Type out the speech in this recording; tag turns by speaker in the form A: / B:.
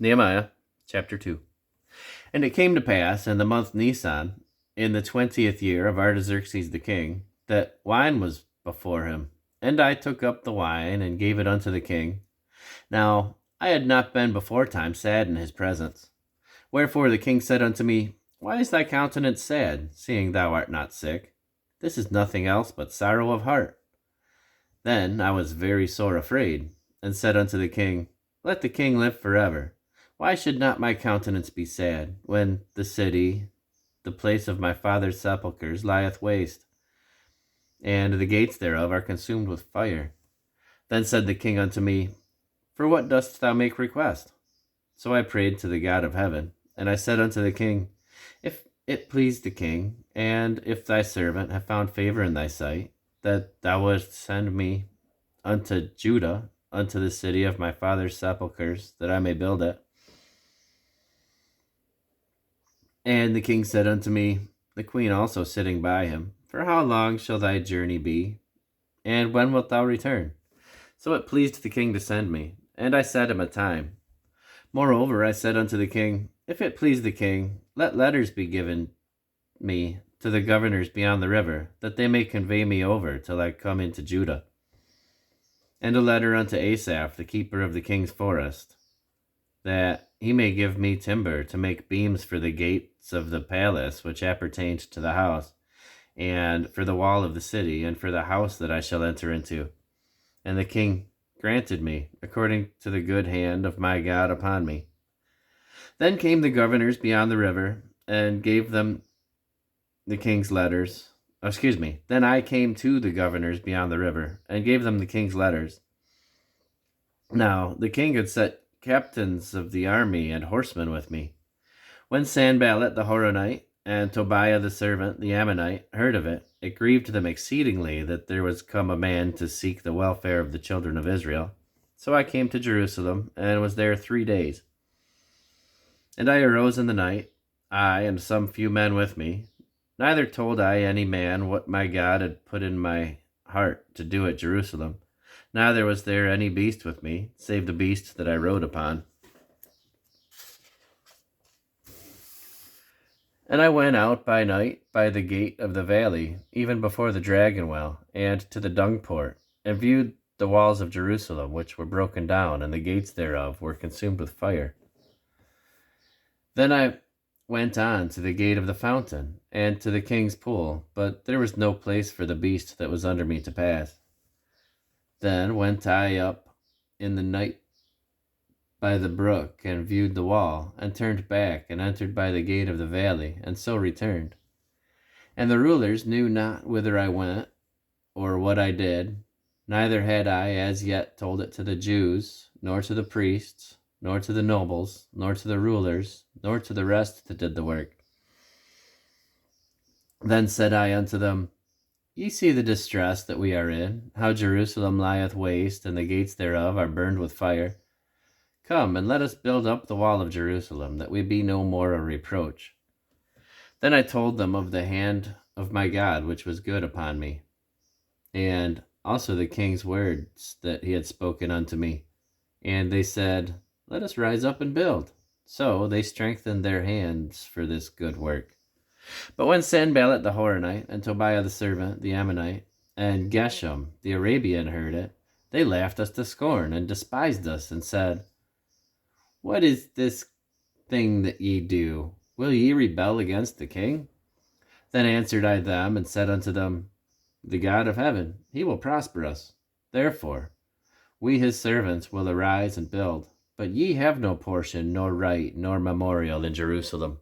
A: Nehemiah chapter 2. And it came to pass in the month Nisan, in the 20th year of Artaxerxes the king, that wine was before him. And I took up the wine and gave it unto the king. Now I had not been beforetime sad in his presence. Wherefore the king said unto me, Why is thy countenance sad, seeing thou art not sick? This is nothing else but sorrow of heart. Then I was very sore afraid, and said unto the king, Let the king live forever. Why should not my countenance be sad, when the city, the place of my father's sepulchres, lieth waste, and the gates thereof are consumed with fire? Then said the king unto me, For what dost thou make request? So I prayed to the God of heaven, and I said unto the king, If it please the king, and if thy servant have found favor in thy sight, that thou wouldst send me unto Judah, unto the city of my father's sepulchres, that I may build it. And the king said unto me, the queen also sitting by him, For how long shall thy journey be? And when wilt thou return? So it pleased the king to send me, and I set him a time. Moreover, I said unto the king, If it please the king, let letters be given me to the governors beyond the river, that they may convey me over till I come into Judah. And a letter unto Asaph, the keeper of the king's forest, that he may give me timber to make beams for the gates of the palace which appertained to the house, and for the wall of the city, and for the house that I shall enter into. And the king granted me, according to the good hand of my God upon me. Then came the governors beyond the river, and gave them the king's letters. Then I came to the governors beyond the river, and gave them the king's letters. Now the king had set captains of the army and horsemen with me. When Sanballat the Horonite and Tobiah the servant, the Ammonite, heard of it, it grieved them exceedingly that there was come a man to seek the welfare of the children of Israel. So I came to Jerusalem, and was there 3 days. And I arose in the night, I and some few men with me. Neither told I any man what my God had put in my heart to do at Jerusalem. Neither was there any beast with me, save the beast that I rode upon. And I went out by night by the gate of the valley, even before the dragon well, and to the dung port, and viewed the walls of Jerusalem, which were broken down, and the gates thereof were consumed with fire. Then I went on to the gate of the fountain, and to the king's pool, but there was no place for the beast that was under me to pass. Then went I up in the night by the brook, and viewed the wall, and turned back, and entered by the gate of the valley, and so returned. And the rulers knew not whither I went, or what I did, neither had I as yet told it to the Jews, nor to the priests, nor to the nobles, nor to the rulers, nor to the rest that did the work. Then said I unto them, Ye see the distress that we are in, how Jerusalem lieth waste, and the gates thereof are burned with fire. Come, and let us build up the wall of Jerusalem, that we be no more a reproach. Then I told them of the hand of my God, which was good upon me, and also the king's words that he had spoken unto me. And they said, Let us rise up and build. So they strengthened their hands for this good work. But when Sanballat the Horonite, and Tobiah the servant, the Ammonite, and Geshem the Arabian heard it, they laughed us to scorn, and despised us, and said, What is this thing that ye do? Will ye rebel against the king? Then answered I them, and said unto them, The God of heaven, he will prosper us. Therefore, we his servants will arise and build. But ye have no portion, nor right, nor memorial in Jerusalem.